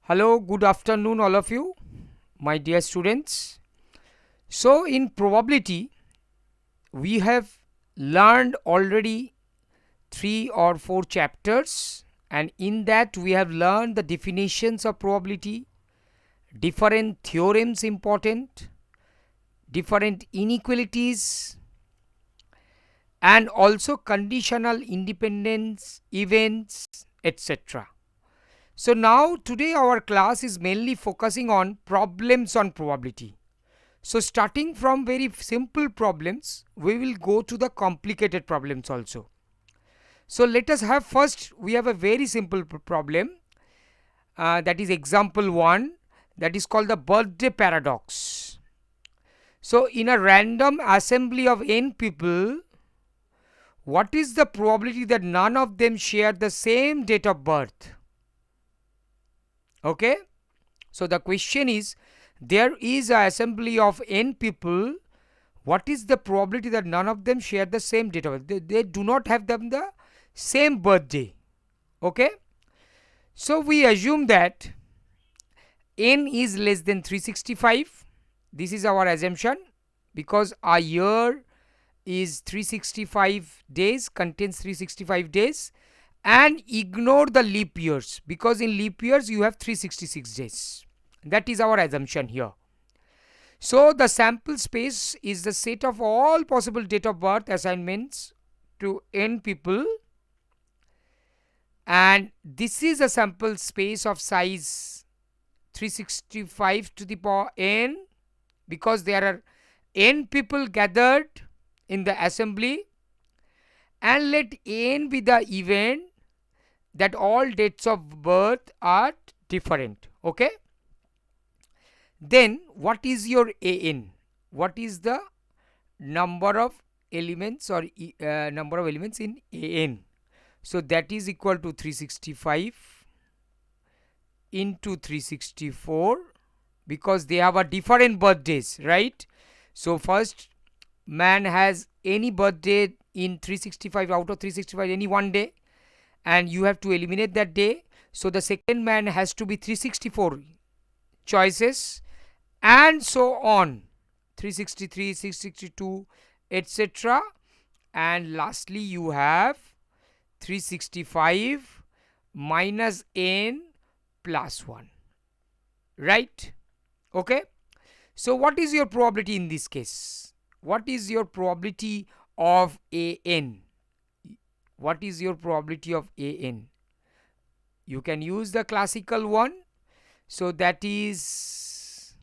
Hello, good afternoon, all of you, my dear students. So, in probability, we have learned already 3 or 4 chapters, and in that, we have learned the definitions of probability, different theorems important, different inequalities, and also conditional independence events, etc. So, now today, our class is mainly focusing on problems on probability. So, starting from very simple problems, we will go to the complicated problems also. So, let us have first, we have a very simple problem, that is example 1, that is called the birthday paradox. So, in a random assembly of n people, what is the probability that none of them share the same date of birth? Okay. So, the question is, there is an assembly of n people, what is the probability that none of them share the same date of birth? They do not have them the same birthday. Okay. So, we assume that n is less than 365. This is our assumption, because a year is 365 days, contains 365 days, and ignore the leap years, because in leap years you have 366 days. That is our assumption here. So, the sample space is the set of all possible date of birth assignments to n people, and this is a sample space of size 365 to the power n, because there are n people gathered in the assembly, and let n be the event that all dates of birth are different. Okay. Then what is your an? What is the number of elements or number of elements in an? So, that is equal to 365 into 364, because they have a different birthdays, right? So, first man has any birthday in 365, out of 365 any one day, and you have to eliminate that day. So, the second man has to be 364 choices, and so on, 363, 662, etc. And lastly, you have 365 minus n plus 1, right? Okay. So, what is your probability in this case? What is your probability of an? What is your probability of an? You can use the classical one. So, that is,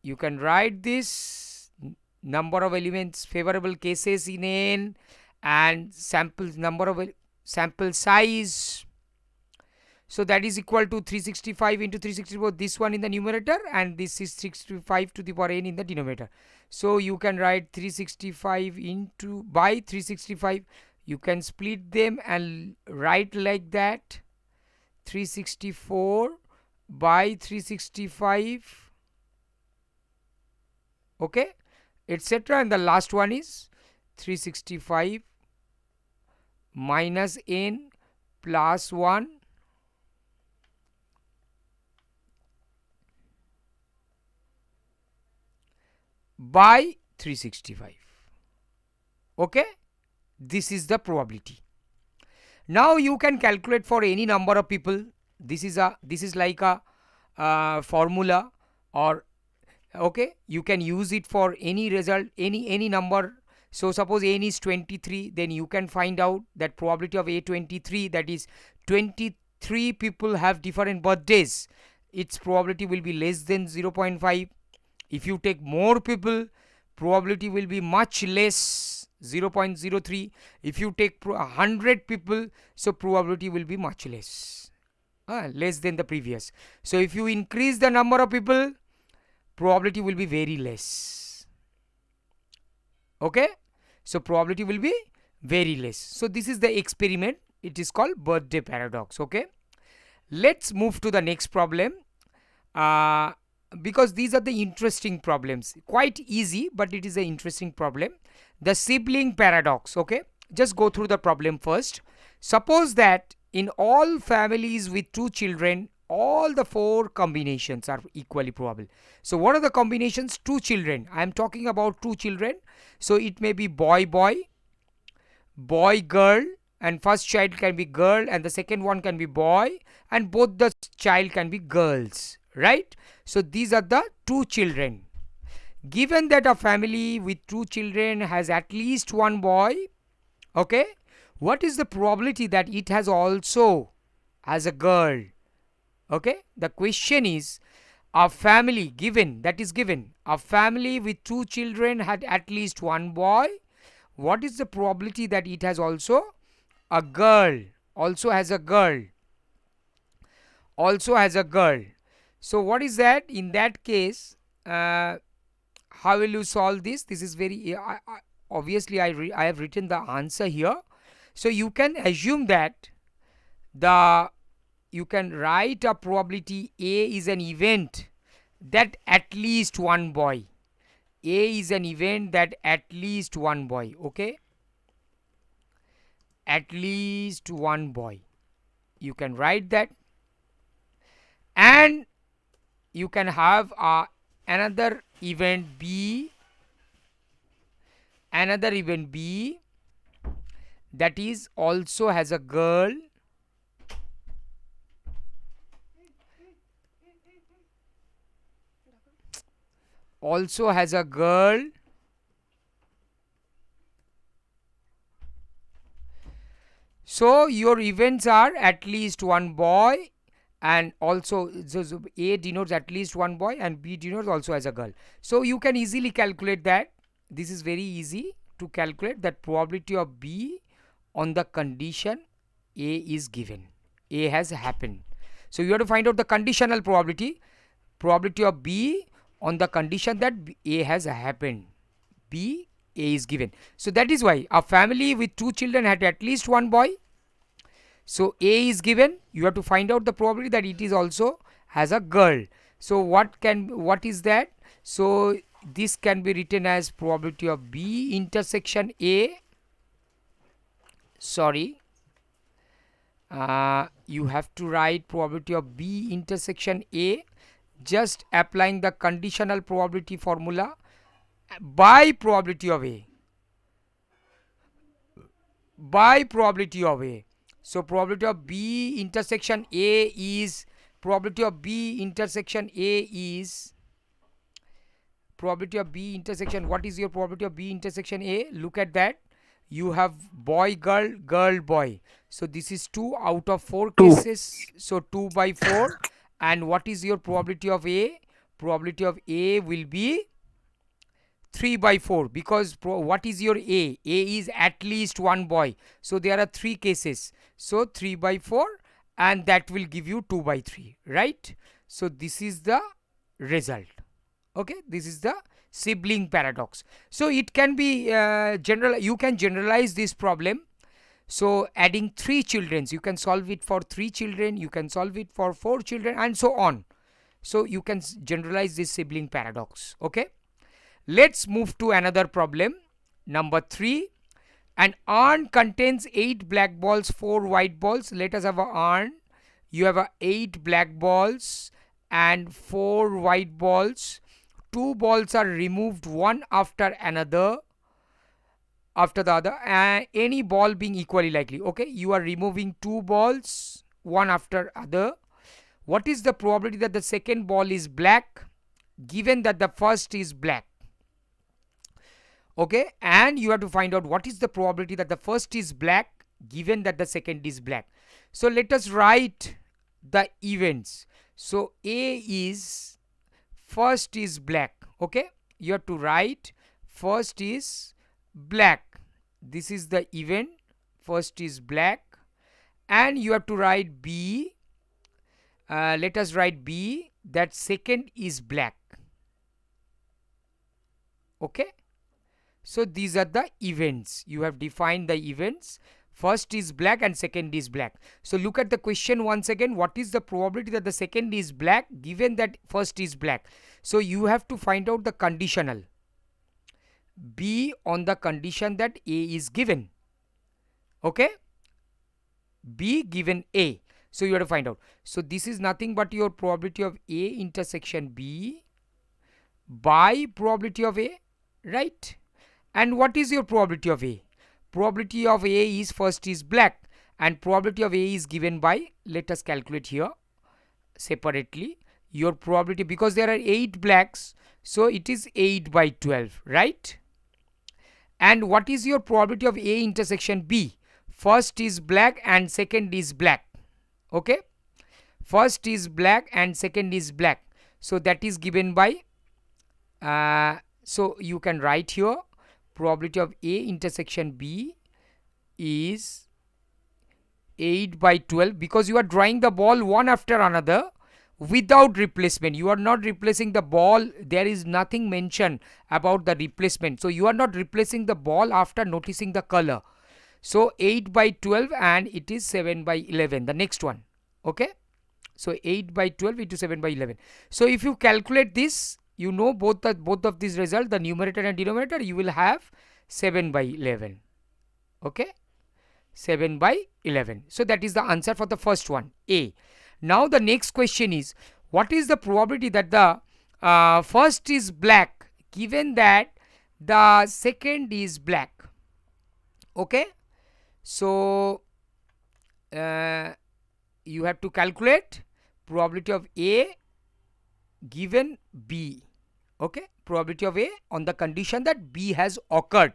you can write this number of elements, favorable cases in n, and sample number of sample size. So, that is equal to 365 into 364, this one in the numerator, and this is 65 to the power n in the denominator. So, you can write 365 into by 365, you can split them and write like that, 364 by 365, okay, etc. And the last one is 365 minus n plus 1 by 365. Okay, this is the probability. Now you can calculate for any number of people. This is like a formula, or okay, you can use it for any result, any number. So, suppose n is 23, then you can find out that probability of a23, that is 23 people have different birthdays, its probability will be less than 0.5. If you take more people, probability will be much less, 0.03. If you take 100 people, so probability will be much less, less than the previous. So, if you increase the number of people, probability will be very less. Okay. So, probability will be very less. So, this is the experiment. It is called birthday paradox. Okay. Let's move to the next problem, because these are the interesting problems. Quite easy, but it is an interesting problem. The sibling paradox. Okay. Just go through the problem first. Suppose that in all families with 2 children, all the 4 combinations are equally probable. So what are the combinations? 2 children. I am talking about 2 children. So it may be boy boy, boy girl, and first child can be girl and the second one can be boy, and both the child can be girls, right? So these are the 2 children. Given that a family with 2 children has at least one boy, okay, what is the probability that it has also has a girl? Okay, the question is, a family given, that is given, a family with 2 children had at least one boy, what is the probability that it has also a girl, also has a girl, also has a girl? So what is that? In that case, how will you solve this? This is very obviously I have written the answer here. So you can assume that you can write a probability A is an event that at least one boy. A is an event that at least one boy, okay? At least one boy. You can write that. And you can have another event B, that is also has a girl, also has a girl, so your events are at least one boy, and also so A denotes at least one boy and B denotes also as a girl. So you can easily calculate that. This is very easy to calculate that probability of B on the condition A is given, A has happened. So you have to find out the conditional probability of B on the condition that A has happened, B, A is given. So that is why a family with 2 children had at least one boy. So A is given, you have to find out the probability that it is also has a girl. So what is that? So this can be written as probability of B intersection A. Sorry, you have to write probability of B intersection A, just applying the conditional probability formula by probability of A, by probability of A. So probability of B intersection A is probability of B intersection A is probability of B intersection. What is your probability of B intersection A? Look at that. You have boy girl, girl boy. So this is 2 out of 4 cases. So 2 by 4. And what is your probability of A? Probability of A will be 3 by 4, because what is your A? A is at least one boy. So there are 3 cases. So 3 by 4, and that will give you 2 by 3, right? So this is the result. Okay, this is the sibling paradox. So it can be you can generalize this problem. So adding 3 children, you can solve it for 3 children, you can solve it for 4 children, and so on. So you can generalize this sibling paradox. Okay, let's move to another problem. Number 3. An urn contains 8 black balls, 4 white balls. Let us have a urn. You have 8 black balls and 4 white balls. 2 balls are removed one after another, after the other, and any ball being equally likely. Okay, you are removing 2 balls one after other. What is the probability that the second ball is black given that the first is black? Okay, and you have to find out what is the probability that the first is black given that the second is black. So let us write the events. So A is first is black. Okay, you have to write first is black. This is the event, first is black. And you have to write B. Let us write B, that second is black. Okay, so these are the events. You have defined the events. First is black and second is black. So look at the question once again. What is the probability that the second is black given that first is black? So you have to find out the conditional. B on the condition that A is given. Okay, B given A. So you have to find out. So this is nothing but your probability of A intersection B by probability of A, right? And what is your probability of A? Probability of A is first is black, and probability of A is given by, let us calculate here separately, your probability, because there are 8 blacks, so it is 8 by 12, right? And what is your probability of A intersection B? First is black and second is black. Okay, first is black and second is black, so that is given by so you can write here probability of A intersection B is 8 by 12, because you are drawing the ball one after another without replacement. You are not replacing the ball. There is nothing mentioned about the replacement, so you are not replacing the ball after noticing the color. So 8 by 12 and it is 7 by 11, the next one. Okay, so 8 by 12 into 7 by 11. So if you calculate this, you know both of these results, the numerator and denominator, you will have 7 by 11. Okay, 7 by 11. So that is the answer for the first one, A. Now the next question is, what is the probability that the first is black given that the second is black? Okay, so you have to calculate probability of A given B. Okay, probability of A on the condition that B has occurred.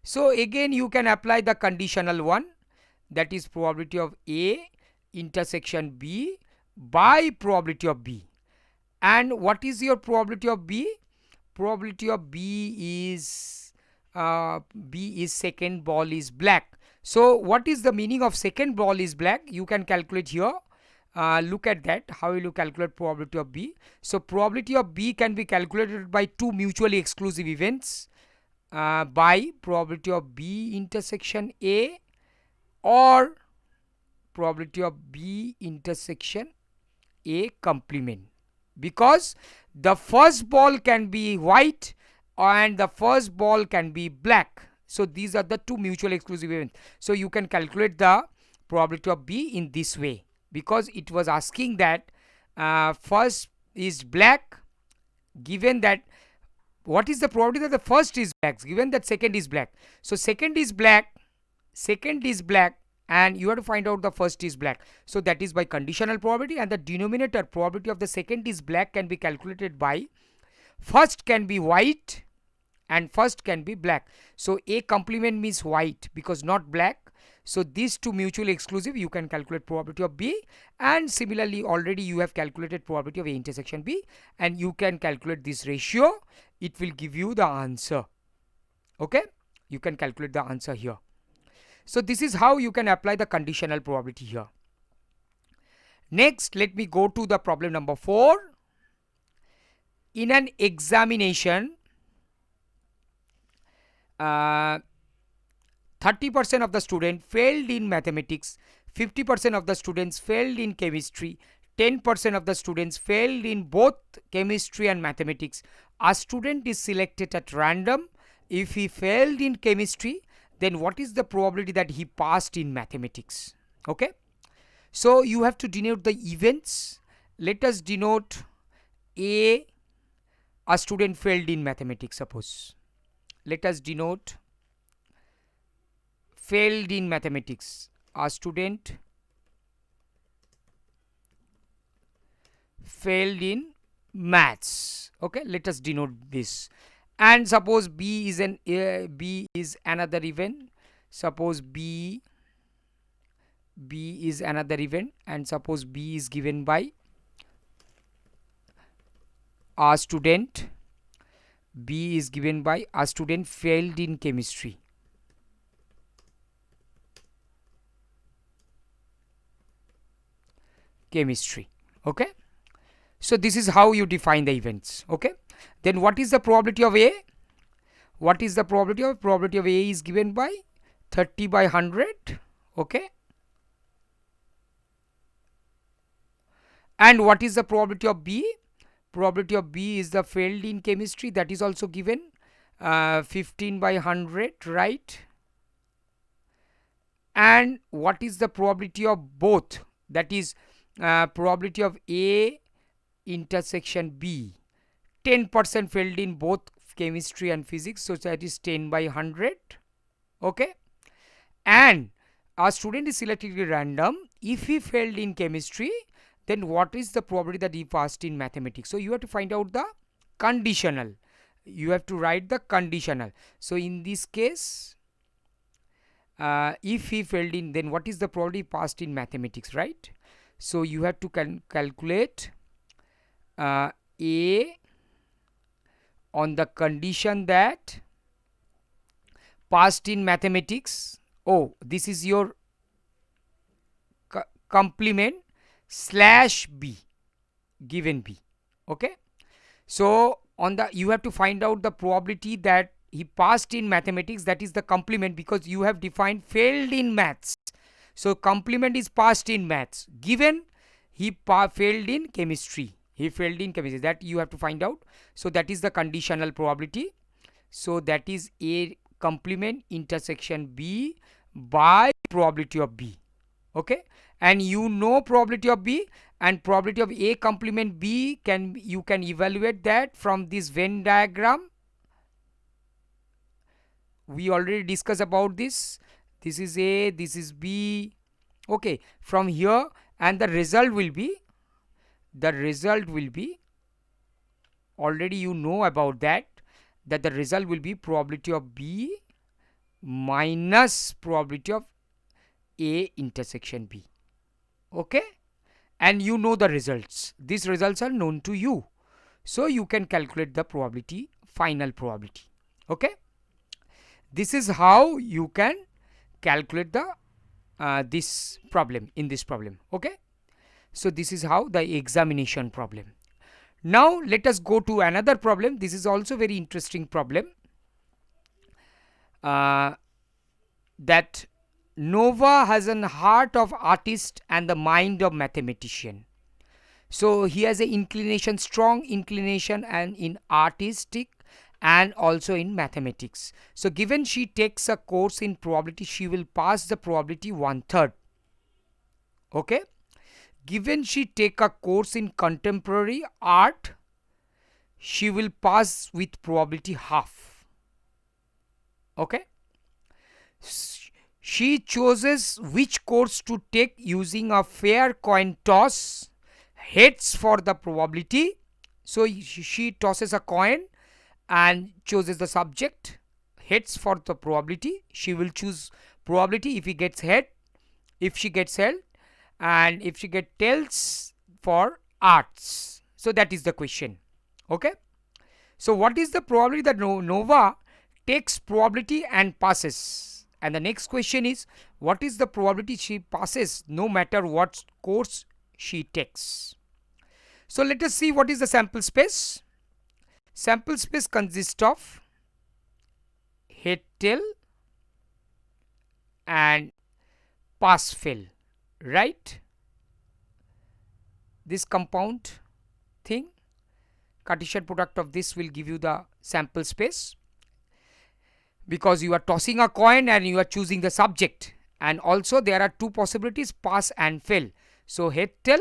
So again you can apply the conditional one, that is probability of A intersection B by probability of B. And what is your probability of B? Probability of B is second ball is black. So what is the meaning of second ball is black? You can calculate here. Look at that. How will you calculate probability of B? So probability of B can be calculated by two mutually exclusive events, by probability of B intersection A or probability of B intersection A complement, because the first ball can be white and the first ball can be black. So these are the two mutually exclusive events. So you can calculate the probability of B in this way, because it was asking that first is black given that, what is the probability that the first is black given that second is black? So second is black and you have to find out the first is black. So that is by conditional probability, and the denominator probability of the second is black can be calculated by first can be white and first can be black. So A complement means white because not black. So these two mutually exclusive, you can calculate probability of B, and similarly already you have calculated probability of A intersection B, and you can calculate this ratio. It will give you the answer. Okay, you can calculate the answer here. So this is how you can apply the conditional probability here. Next, let me go to the problem number 4. In an examination, 30% of the students failed in mathematics, 50% of the students failed in chemistry, 10% of the students failed in both chemistry and mathematics. A student is selected at random. If he failed in chemistry, then what is the probability that he passed in mathematics? Okay, so you have to denote the events. Let us denote A student failed in mathematics. Suppose let us denote failed in mathematics, a student failed in maths. Okay, let us denote this. And suppose B is another event. Suppose B is another event, and suppose B is given by a student. B is given by a student failed in chemistry. Okay, so this is how you define the events. Okay, then what is the probability of A? What is the probability of A is given by 30 by 100. Okay, and what is the probability of B? Probability of B is the failed in chemistry, that is also given 15 by 100, right? and what is the probability of both, that is probability of A intersection B. 10% failed in both chemistry and physics, so that is 10 by 100. Okay, and a student is selected at random. If he failed in chemistry, then what is the probability that he passed in mathematics? So you have to find out the conditional. You have to write the conditional. So in this case, if he failed in, then what is the probability passed in mathematics, right? So you have to calculate A on the condition that passed in mathematics. Oh, this is your complement slash B, given B. Okay, so on the, you have to find out the probability that he passed in mathematics, that is the complement, because you have defined failed in maths. So complement is passed in maths, given he failed in chemistry, he failed in chemistry, that you have to find out. So that is the conditional probability. So that is A complement intersection B by probability of B. Okay, and you know probability of B, and probability of A complement B, you can evaluate that from this Venn diagram. We already discussed about this. This is A, this is B. Okay, from here, and the result will be, already you know about that, that the result will be probability of B minus probability of A intersection B. Okay, and you know the results, these results are known to you, so you can calculate the probability, final probability. Okay, this is how you can calculate the this problem, in this problem. Okay, so this is how the examination problem. Now let us go to another problem. This is also very interesting problem, that Nova has an heart of artist and the mind of mathematician. So he has a inclination, strong inclination, and in artistic and also in mathematics. So given she takes a course in probability, she will pass the probability 1/3. Okay, given she take a course in contemporary art, she will pass with probability half. Okay, she chooses which course to take using a fair coin toss, heads for the probability. So she tosses a coin and chooses the subject, heads for the probability. She will choose probability if he gets head, if she gets head, and if she get tails for arts. So that is the question. Okay, so what is the probability that Nova takes probability and passes? And the next question is, what is the probability she passes no matter what course she takes? So let us see what is the sample space. Sample space consists of head, tail and pass fail, right? This compound thing, Cartesian product of this will give you the sample space, because you are tossing a coin and you are choosing the subject, and also there are two possibilities, pass and fail. So head, tail,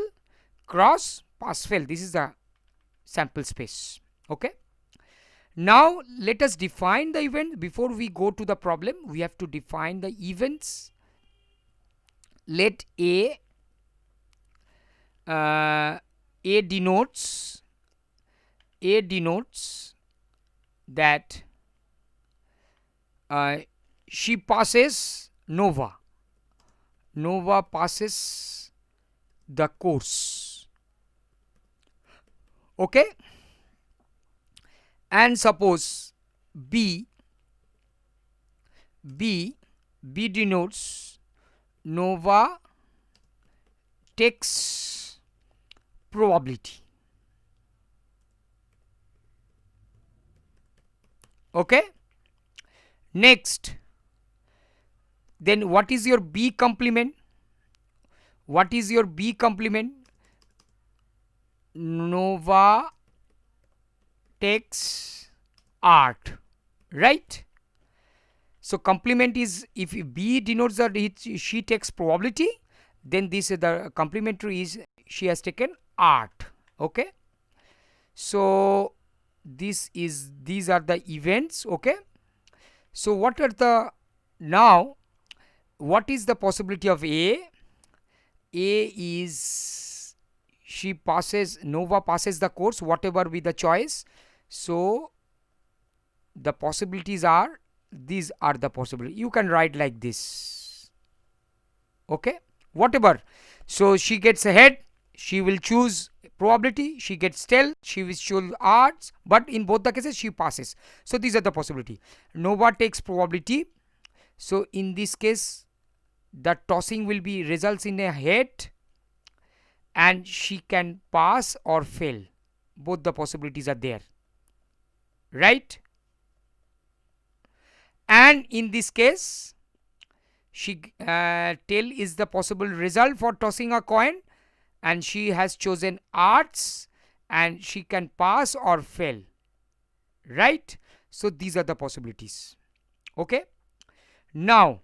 cross, pass fail, this is the sample space. Okay, now let us define the event. Before we go to the problem, we have to define the events. Let A denotes that she passes, Nova passes the course. Okay, and suppose B denotes Nova takes probability. Okay, next, then what is your B complement? What is your B complement? Nova takes art, right? So complement is, if B denotes that she takes probability, then this the complementary is she has taken art. Okay, so these are the events. Okay, so what are the, now what is the possibility of A? A is she passes, Nova passes the course, whatever be the choice. So the possibilities are, these are the possibility. You can write like this. Okay, whatever. So she gets ahead, she will choose probability. She gets tail, she will choose arts. But in both the cases, she passes. So these are the possibility. Nova takes probability. So in this case, the tossing will be results in a head, and she can pass or fail. Both the possibilities are there, right? And in this case, she tail is the possible result for tossing a coin, and she has chosen arts, and she can pass or fail, right? So these are the possibilities. Okay, now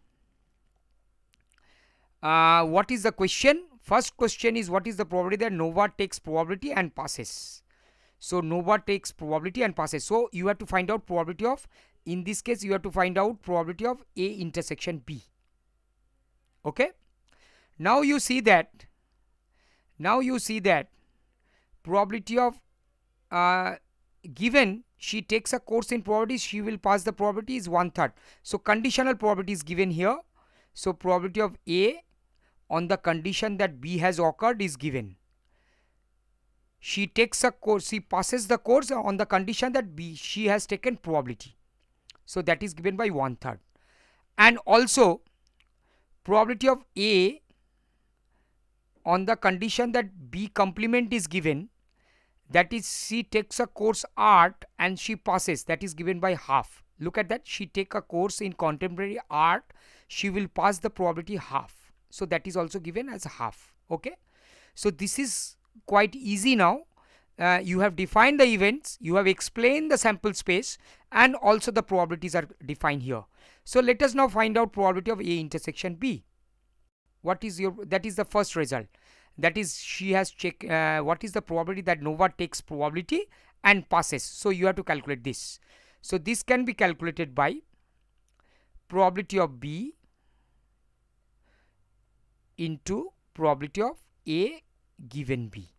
what is the question? First question is, what is the probability that Nova takes probability and passes? So Nova takes probability and passes. So you have to find out probability of, in this case you have to find out probability of A intersection B. Okay, now you see that probability of given she takes a course in probability, she will pass the probability is 1/3. So conditional probability is given here. So probability of A on the condition that B has occurred is given. She takes a course, she passes the course on the condition that B, she has taken probability. So that is given by 1/3. And also probability of A on the condition that B complement is given, that is she takes a course art and she passes, that is given by half. Look at that, she take a course in contemporary art, she will pass the probability half. So that is also given as half. Okay, so this is quite easy now. You have defined the events, you have explained the sample space, and also the probabilities are defined here. So let us now find out probability of A intersection B. What is your, that is the first result, that is she has checked what is the probability that Nova takes probability and passes. So you have to calculate this. So this can be calculated by probability of B into probability of A given B.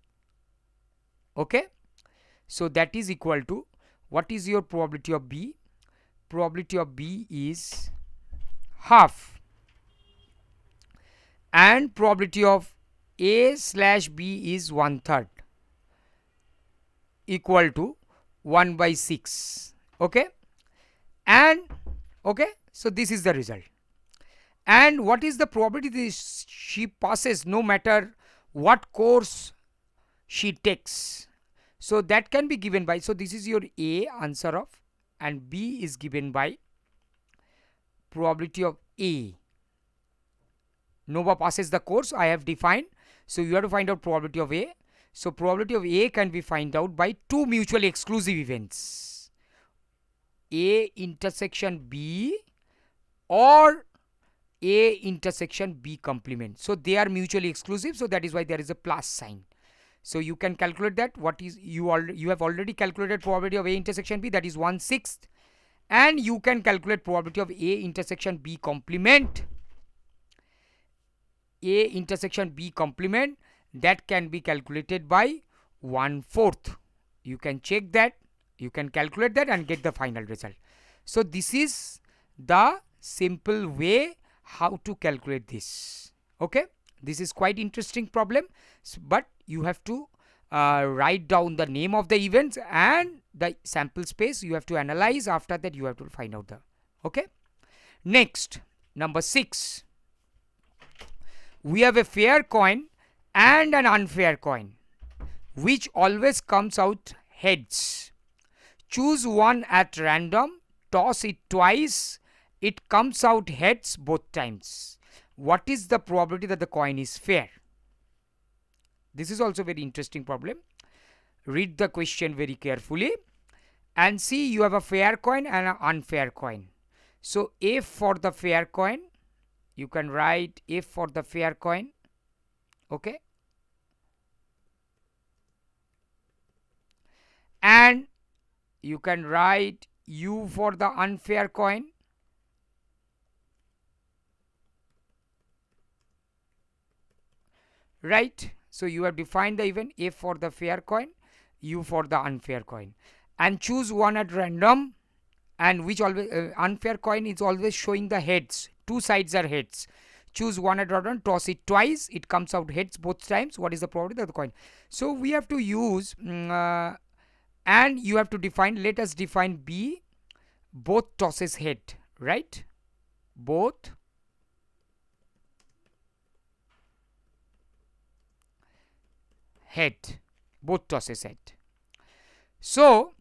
Okay, so that is equal to, what is your probability of B? Probability of B is half, and probability of A slash B is 1/3, equal to 1/6. Okay, and okay, so this is the result. And what is the probability that she passes no matter what course she takes? So that can be given by, so this is your A answer of, and B is given by probability of A. Nova passes the course, I have defined. So you have to find out probability of A. So probability of A can be find out by two mutually exclusive events, A intersection B or A intersection B complement. So they are mutually exclusive, so that is why there is a plus sign. So you can calculate that. What is, you have already calculated probability of A intersection B, that is 1/6, and you can calculate probability of A intersection B complement. A intersection B complement, that can be calculated by 1/4. You can check that, you can calculate that and get the final result. So this is the simple way how to calculate this. Okay, this is quite interesting problem, but you have to write down the name of the events and the sample space you have to analyze. After that you have to find out the, okay. Next, number 6, we have a fair coin and an unfair coin which always comes out heads. Choose one at random, toss it twice, it comes out heads both times. What is the probability that the coin is fair? This is also very interesting problem. Read the question very carefully and see, you have a fair coin and an unfair coin. So F for the fair coin, you can write F for the fair coin. Okay, and you can write U for the unfair coin. Right, so you have defined the event F for the fair coin, U for the unfair coin, and choose one at random. And which always unfair coin is always showing the heads, two sides are heads. Choose one at random, toss it twice, it comes out heads both times. What is the probability of the coin? So we have to use and you have to define, let us define B, both tosses head, right? Both head, both tosses head. So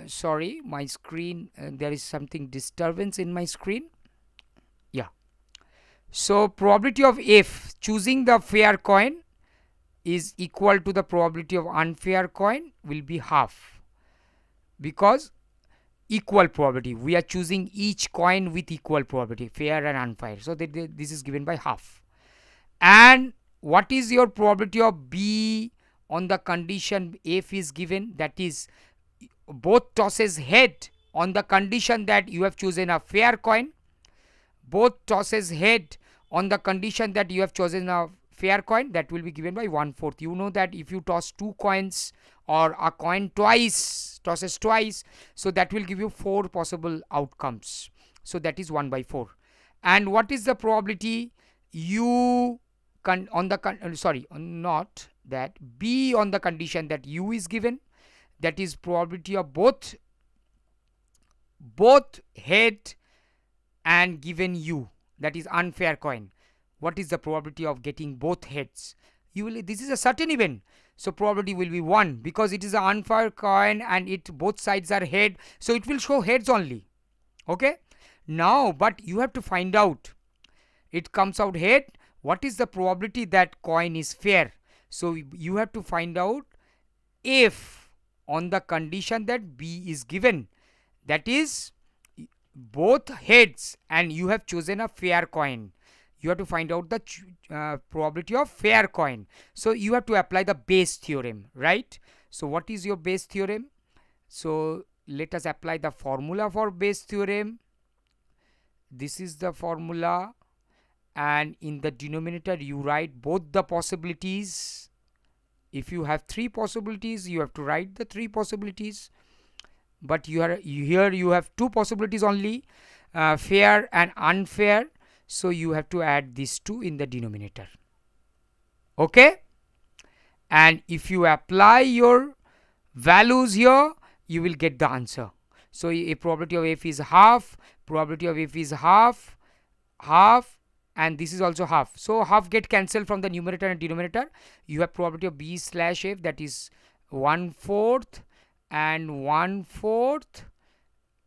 sorry, my screen, there is something disturbance in my screen. Yeah, so probability of F choosing the fair coin is equal to the probability of unfair coin will be half, because equal probability, we are choosing each coin with equal probability, fair and unfair, so this is given by half. And what is your probability of B on the condition F is given, that is both tosses head on the condition that you have chosen a fair coin, both tosses head on the condition that you have chosen a fair coin, that will be given by 1/4. You know that if you toss two coins or a coin twice, tosses twice, so that will give you 4 possible outcomes, so that is 1/4. And what is the probability U on the sorry, not that, B on the condition that U is given, that is probability of both head and given U, that is unfair coin. What is the probability of getting both heads? You will, this is a certain event, so probability will be 1, because it is an unfair coin and it both sides are head, so it will show heads only. Okay, now but you have to find out, it comes out head, what is the probability that coin is fair? So you have to find out if on the condition that B is given, that is both heads and you have chosen a fair coin, you have to find out the probability of fair coin. So you have to apply the Bayes theorem, right? So what is your Bayes theorem? So let us apply the formula for Bayes theorem. This is the formula, and in the denominator you write both the possibilities. If you have 3 possibilities, you have to write the 3 possibilities, but here you have 2 possibilities only, fair and unfair, so you have to add these 2 in the denominator. Okay, and if you apply your values here, you will get the answer. So a probability of F is half, probability of F is half, and this is also half, so half get cancelled from the numerator and denominator. You have probability of B slash F, that is 1/4 and 1/4,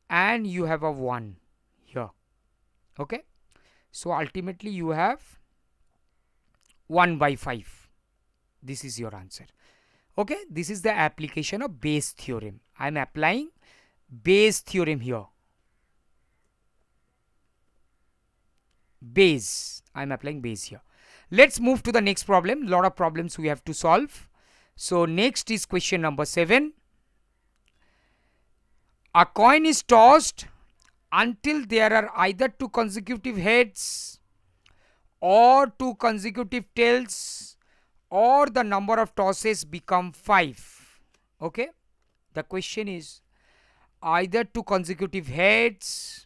and you have a 1 here. Okay, so ultimately you have 1/5. This is your answer. Okay, this is the application of Bayes theorem. I am applying Bayes theorem here. Bayes, I am applying Bayes here. Let's move to the next problem. Lot of problems we have to solve. So next is question number 7. A coin is tossed until there are either 2 consecutive heads or 2 consecutive tails, or the number of tosses become 5. Okay, the question is either 2 consecutive heads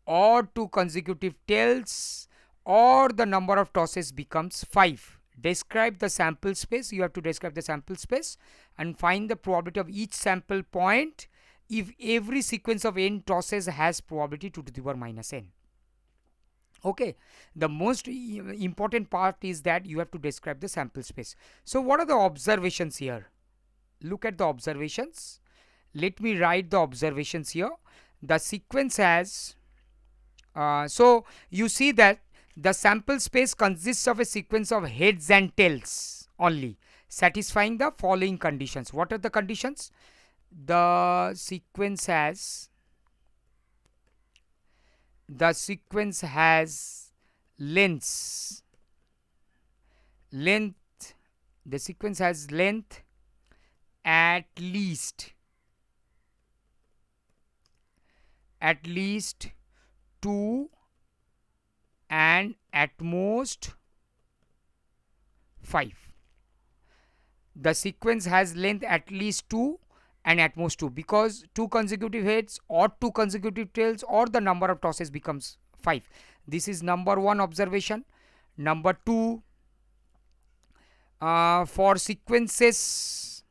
or 2 consecutive tails, or the number of tosses becomes 5. Describe the sample space. You have to describe the sample space and find the probability of each sample point if every sequence of n tosses has probability 2 to the power minus n. Okay, the most important part is that you have to describe the sample space. So what are the observations here? Look at the observations. Let me write the observations here. The sequence has so you see that the sample space consists of a sequence of heads and tails only, satisfying the following conditions. What are the conditions? The sequence has the sequence has lengths, length, the sequence has length at least 2 and at most 5. The sequence has length at least 2 and at most 2, because 2 consecutive heads or 2 consecutive tails or the number of tosses becomes 5. This is number 1 observation. Number 2, for sequences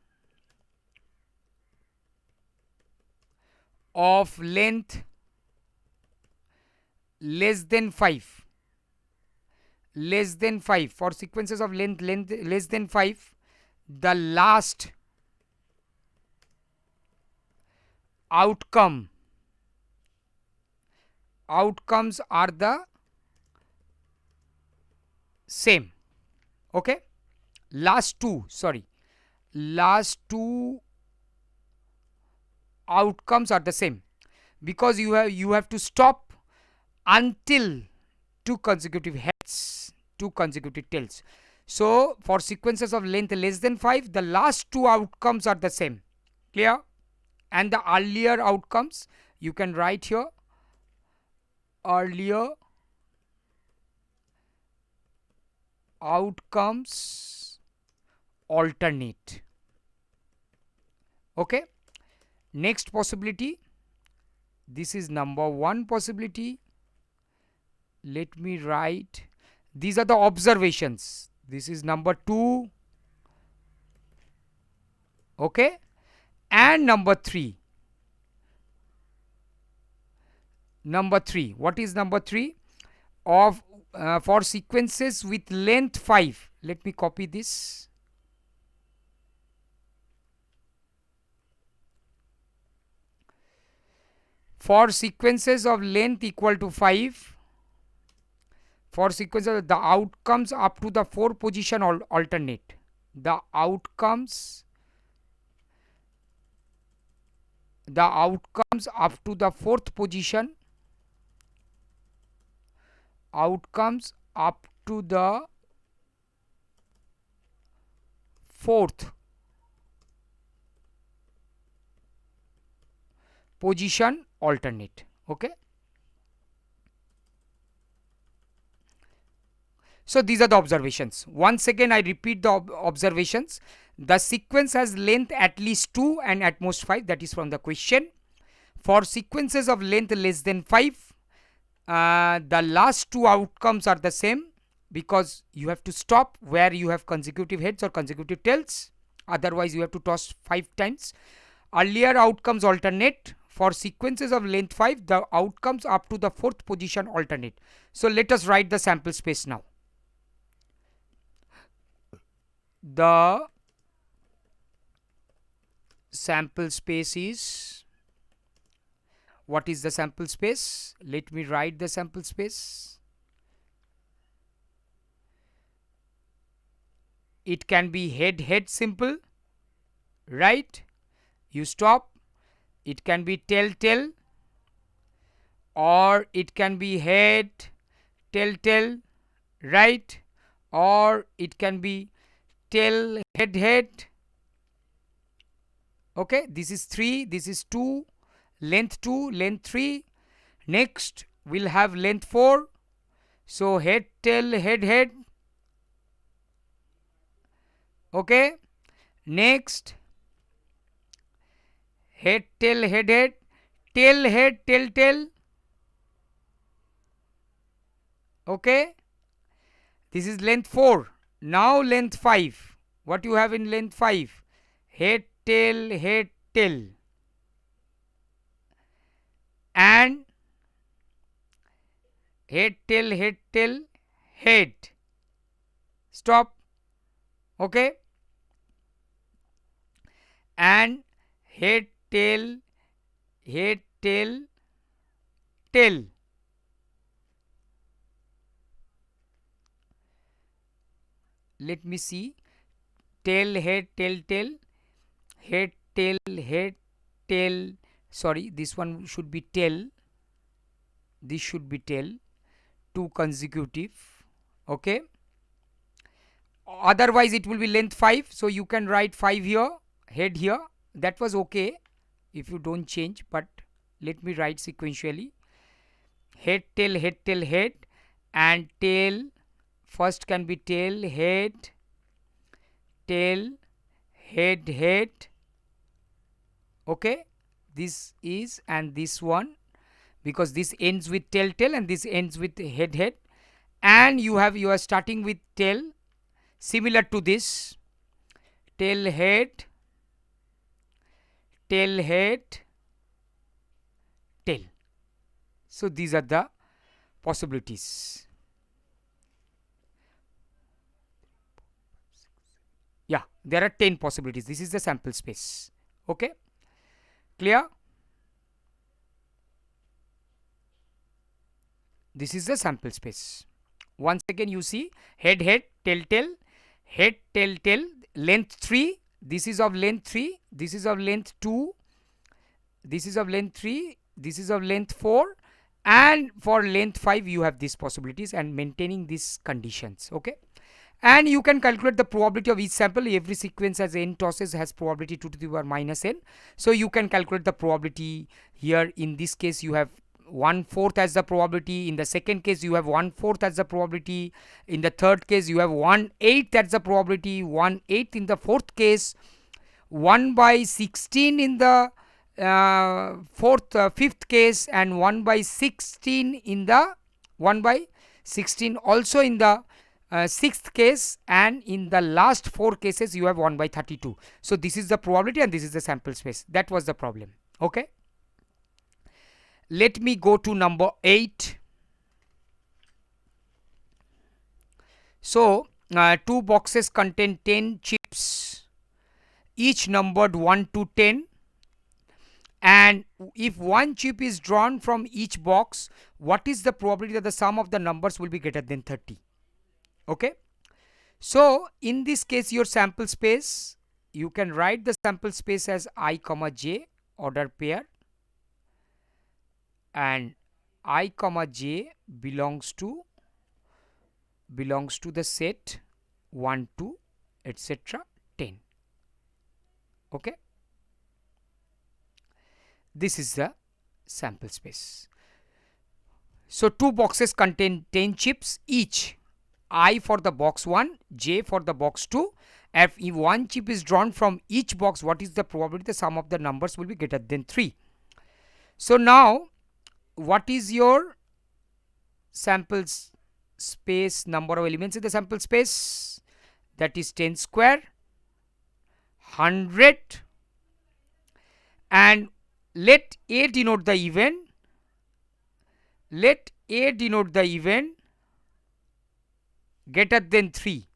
of length less than 5, for sequences of length less than 5, the last outcomes are the same. Okay, last two outcomes are the same, because you have to stop until 2 consecutive heads, 2 consecutive tails. So for sequences of length less than 5, the last 2 outcomes are the same. Clear? And the earlier outcomes you can write here, earlier outcomes alternate. Okay, next possibility, this is number 1 possibility. Let me write, these are the observations. This is number 2. Okay, and number 3. What is number 3? Of for sequences with length 5. Let me copy this. For sequences of length equal to 5, for sequences the outcomes up to the 4 position alternate. The outcomes up to the 4th position, outcomes up to the 4th position alternate. Okay, so these are the observations. Once again I repeat the observations. The sequence has length at least 2 and at most 5, that is from the question. For sequences of length less than 5, the last 2 outcomes are the same, because you have to stop where you have consecutive heads or consecutive tails, otherwise you have to toss 5 times. Earlier outcomes alternate. For sequences of length 5, the outcomes up to the 4th position alternate. So let us write the sample space now. The sample space is, what is the sample space? Let me write the sample space. It can be head simple, right? You stop. It can be tail, or it can be head tail, right? Or it can be tail head. Okay, this is 3, this is 2, length 2, length 3. Next we'll have length 4. So head tail head. Okay, next head tail head, tail head tail. Okay, this is length 4. Now length 5. What you have in length 5? Head tail and head tail head. Stop. Okay, and head tail tail. Let me see. Tail head tail head tail. Sorry, this one should be tail. this should be tail, 2 consecutive. Okay, otherwise it will be length 5, so you can write 5 here, head here. That was okay if you don't change, but let me write sequentially. Head, tail, head, tail, head, and tail. First can be tail, head, tail, head, head. Okay, this is, and this one, because this ends with tail, tail, and this ends with head, head, and you are starting with tail, similar to this, tail, head, tail, head, tail. So these are the possibilities. Yeah, there are 10 possibilities. This is the sample space. Okay, clear? This is the sample space. Once again you see, head, head, tail, tail, head, tail, tail, length 3, this is of length 3, this is of length 2, this is of length 3, this is of length 4, and for length 5 you have these possibilities, and maintaining these conditions. Okay, and you can calculate the probability of each sample. Every sequence has n tosses, has probability 2 to the power minus n, so you can calculate the probability. Here in this case you have 1/4 as the probability, in the second case you have 1/4 as the probability, in the third case you have 1/8 as the probability, 1/8 in the fourth case, 1/16 in the fifth case, and 1/16 in the 1/16 also in the sixth case, and in the last 4 cases you have 1/32. So this is the probability and this is the sample space. That was the problem. Okay, let me go to number 8. So 2 boxes contain 10 chips, each numbered 1 to 10, and if one chip is drawn from each box, what is the probability that the sum of the numbers will be greater than 30? Okay, so in this case your sample space, you can write the sample space as I comma j order pair, and I comma j belongs to the set 1 to etc 10. Okay, this is the sample space. So 2 boxes contain 10 chips each, I for the box 1, j for the box 2. If one chip is drawn from each box, what is the probability the sum of the numbers will be greater than 3? So now what is your sample space, number of elements in the sample space? That is 10 square, 100, and let A denote the event. Let A denote the event greater than 3.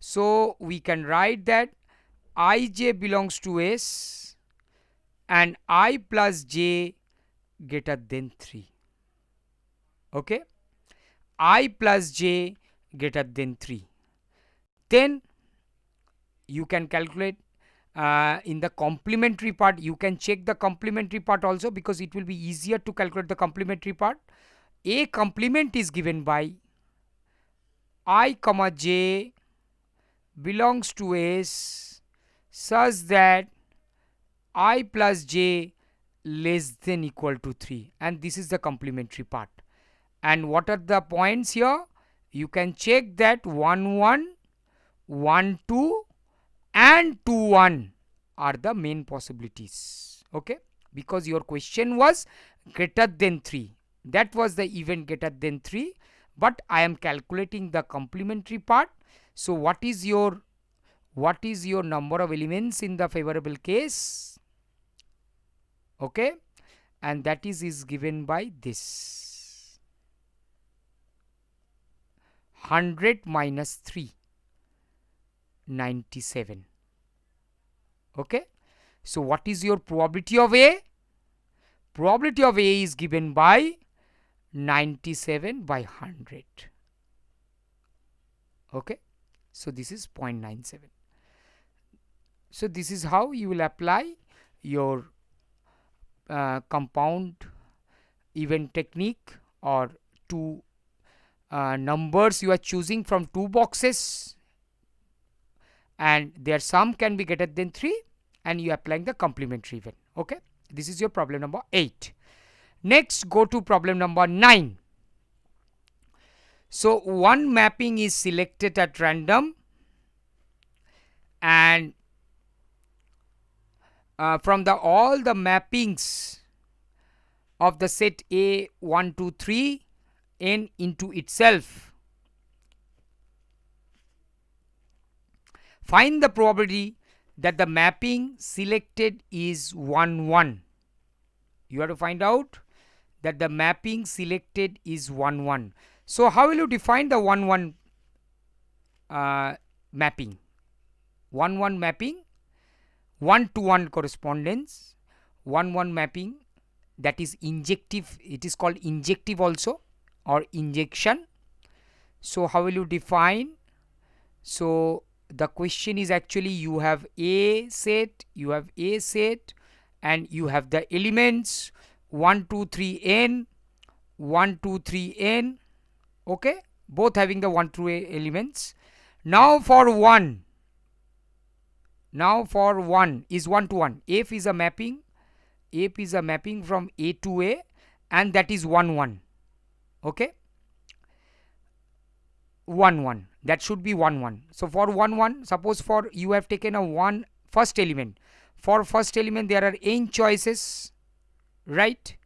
So we can write that Ij belongs to S and I plus j greater than 3. Okay, I plus j greater than 3. Then you can calculate in the complementary part. You can check the complementary part also, because it will be easier to calculate the complementary part. A complement is given by I comma j belongs to S such that I plus j less than equal to 3, and this is the complementary part. And what are the points here? You can check that 1 1, 1 2 and 2 1 are the main possibilities. Okay, because your question was greater than 3, that was the event greater than 3, but I am calculating the complementary part. So what is your number of elements in the favorable case? Okay, and that is given by this 100 minus 3, 97. Okay, so what is your probability of A? Probability of A is given by 97 by 100. Okay, so this is 0.97. So this is how you will apply your compound event technique or two numbers you are choosing from two boxes, and their sum can be greater than 3, and you are applying the complementary even. Okay, this is your problem number 8. Next, go to problem number 9. So one mapping is selected at random, and from the all the mappings of the set A 1 2 3 n into itself, find the probability that the mapping selected is 1 1. You have to find out that the mapping selected is 1 1. So how will you define the 1 1 mapping? 1 1 mapping, 1 to 1 correspondence, 1 1 mapping, that is injective, it is called injective also, or injection. So how will you define? So the question is actually you have A set, and you have the elements 1 2 3 n, 1 2 3 n, okay, both having the 1 through A elements. Now for 1 is 1 to 1. F is a mapping from A to A, and that is 1 1. Okay, 1 1, that should be 1 1. So for 1 1, suppose for you have taken a first element. For first element there are n choices, right?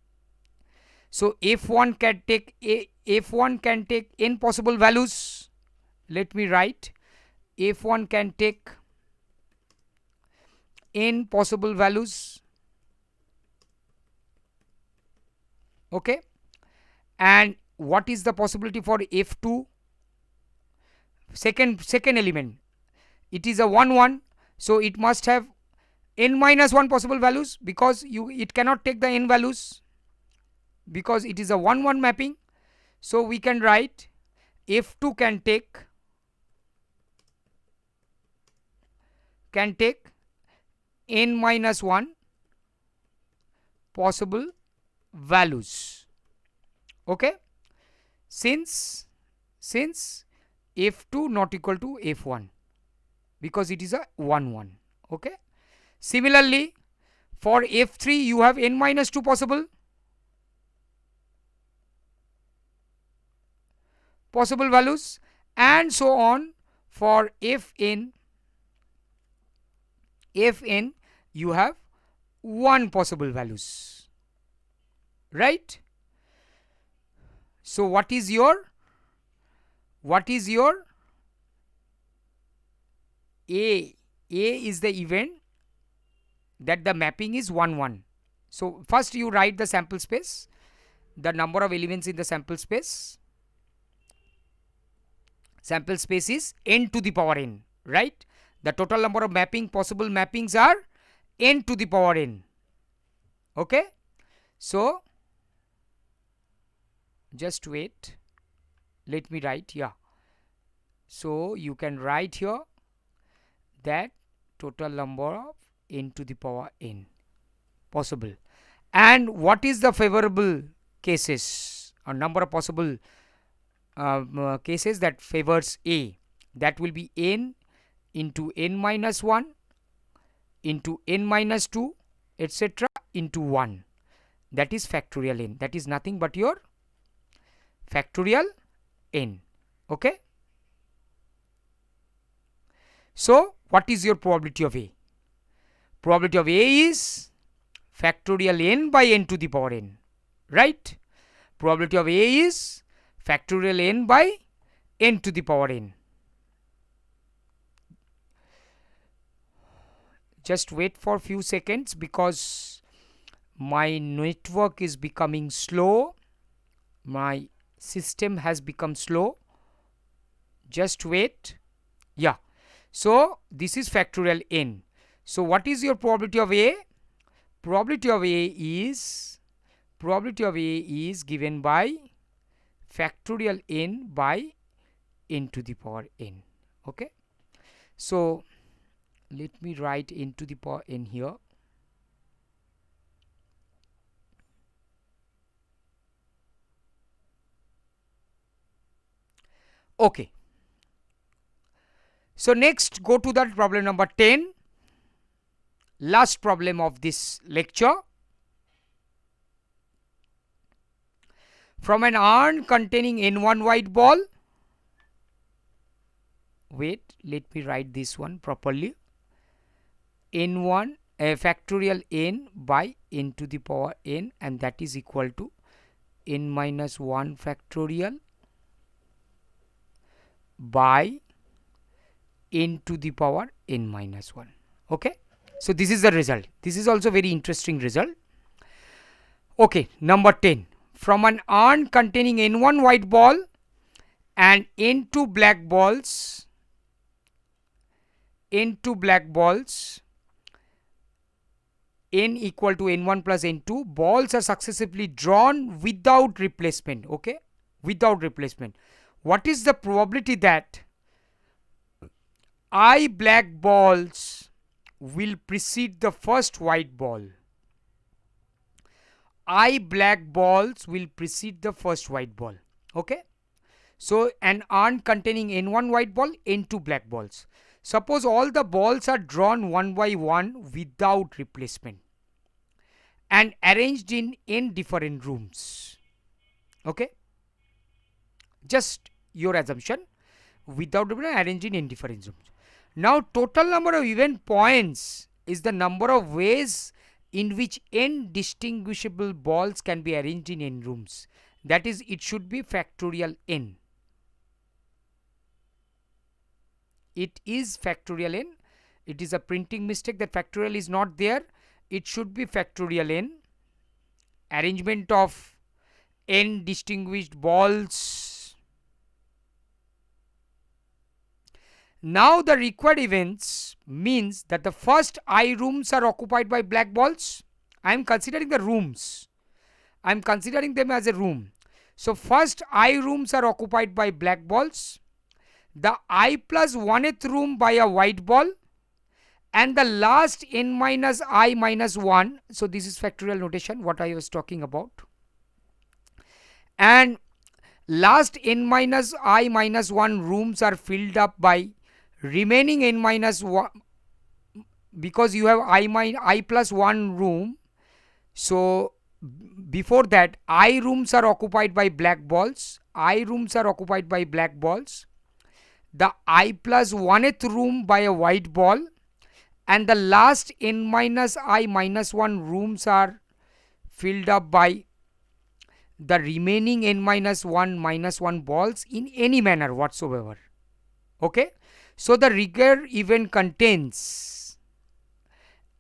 So F1 can take n possible values. Let me write, F1 can take n possible values. Okay, and what is the possibility for F2? Second element, it is a 1 1, so it must have n minus 1 possible values, because it cannot take the n values, because it is a 1 1 mapping. So we can write F2 can take n minus 1 possible values. Okay, since F2 not equal to F1, because it is a 1 1. Okay, similarly for F3 you have n minus 2 possible values, and so on. For Fn you have 1 possible values, right? So what is your A is the event that the mapping is 1 1. So first you write the sample space, the number of elements in the sample space. Sample space is n to the power n, right? The total number of possible mappings are n to the power n. Okay, so just wait, let me write here. So you can write here that total number of n to the power n possible. And what is the favorable cases, or number of possible cases that favors A? That will be n into n minus 1 into n minus 2, etc., into 1. That is factorial n. That is nothing but your factorial n. Okay, so what is your probability of A? Probability of A is factorial n by n to the power n, right? Probability of A is factorial n by n to the power n. Just wait for a few seconds, because my network is becoming slow, my system has become slow. Just wait. Yeah, so this is factorial n. So what is your probability of A? Probability of A is given by factorial n by n to the power n. Okay, so let me write n to the power n here. Okay. So next go to that problem number 10. Last problem of this lecture. From an urn containing n1 white ball. Wait, let me write this one properly. N1 factorial n by n to the power n, and that is equal to n minus 1 factorial by n to the power n minus 1. Okay. So this is the result. This is also very interesting result. Okay, number 10. From an urn containing n1 white ball and n2 black balls, n equal to n1 plus n2, balls are successively drawn without replacement. Okay, without replacement. What is the probability that I black balls will precede the first white ball? I black balls will precede the first white ball. Okay. So an urn containing n1 white ball, n2 black balls. Suppose all the balls are drawn one by one without replacement and arranged in n different rooms. Okay. Just your assumption, without arranged in n different rooms. Now total number of event points is the number of ways in which n distinguishable balls can be arranged in n rooms. That is, it should be factorial n. It is factorial n. It is a printing mistake that factorial is not there. It should be factorial n. Arrangement of n distinguished balls. Now the required events means that the first I rooms are occupied by black balls. I am considering the rooms. I am considering them as a room. So first I rooms are occupied by black balls. The I plus 1th room by a white ball, and the last n minus I minus 1. So this is factorial notation, what I was talking about. And last n minus I minus 1 rooms are filled up by remaining n minus 1, because you have I plus 1 room. So before that, I rooms are occupied by black balls. I rooms are occupied by black balls. The I plus 1th room by a white ball, and the last n minus I minus 1 rooms are filled up by the remaining n minus 1 minus 1 balls in any manner whatsoever. Okay. So the required event contains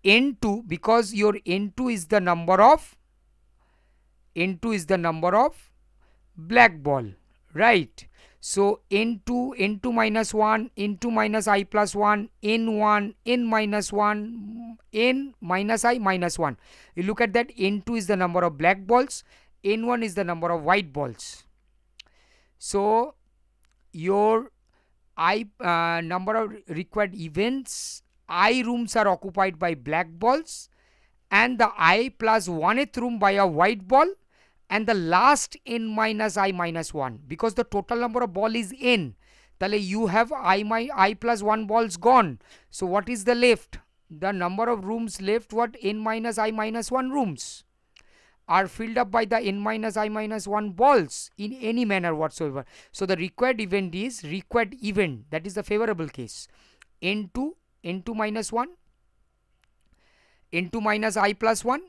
n2, because your n2 is the number of black ball, right? So n2 minus 1, n2 minus I plus 1, n1, n minus 1, n minus I minus 1. You look at that, n2 is the number of black balls, n1 is the number of white balls. So your number of required events, I rooms are occupied by black balls, and the I plus 1th room by a white ball, and the last n minus I minus 1, because the total number of ball is n. Tale you have I plus 1 balls gone. So what is the left? The number of rooms left, what? N minus I minus 1 rooms are filled up by the n minus I minus 1 balls in any manner whatsoever. So the required event is that is the favorable case, n2 minus 1, n2 minus I plus 1,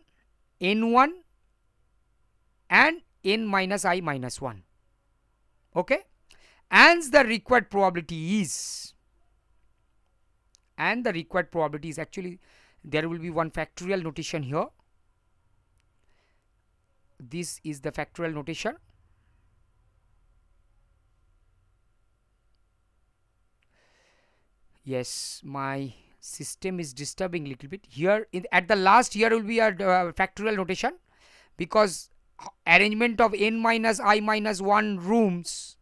n1 and n minus I minus 1. Okay. And the required probability is, actually, there will be one factorial notation here. This is the factorial notation. Yes, my system is disturbing a little bit here. At the last, here will be a factorial notation, because arrangement of n minus I minus 1 rooms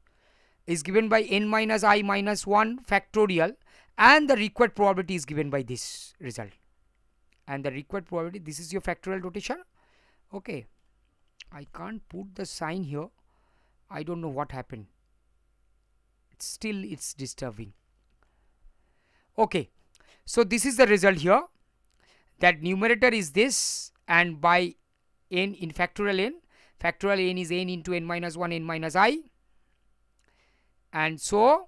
is given by n minus I minus 1 factorial, and the required probability is given by this result. And the required probability, this is your factorial notation. Okay, I can't put the sign here. I don't know what happened. Still it's disturbing. Okay, so this is the result here, that numerator is this, and by n in factorial n is n into n minus 1 n minus I, and so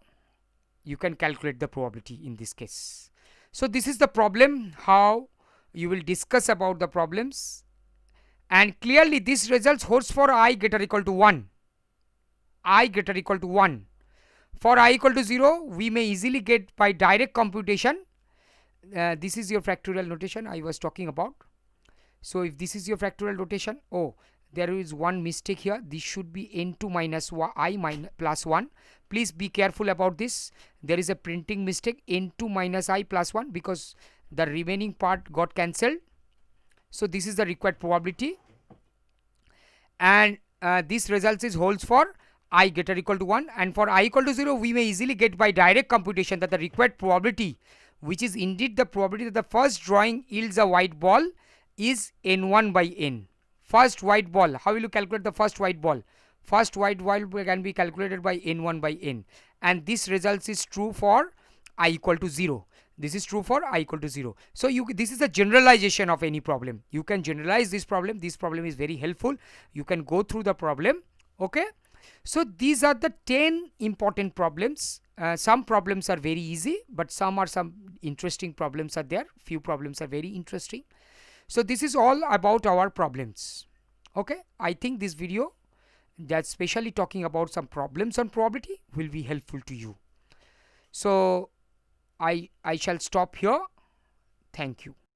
you can calculate the probability in this case. So this is the problem, how you will discuss about the problems, and clearly this results holds for I greater equal to 1. I greater equal to 1. For I equal to 0, we may easily get by direct computation. This is your factorial notation I was talking about. So if this is your factorial notation, oh, there is one mistake here. This should be n2 minus I minus plus 1. Please be careful about this. There is a printing mistake, n2 minus I plus 1, because the remaining part got cancelled. So this is the required probability, and this result is holds for I greater equal to 1, and for I equal to 0, we may easily get by direct computation that the required probability, which is indeed the probability that the first drawing yields a white ball, is n1 by n. First white ball, how will you calculate the first white ball? First white ball can be calculated by n1 by n, and this result is true for I equal to 0. This is true for I equal to 0. So this is a generalization of any problem. You can generalize this problem. This problem is very helpful. You can go through the problem. Okay. So these are the 10 important problems. Some problems are very easy, but some interesting problems are there. Few problems are very interesting. So this is all about our problems. Okay, I think this video, that's specially talking about some problems on probability, will be helpful to you. So I shall stop here. Thank you.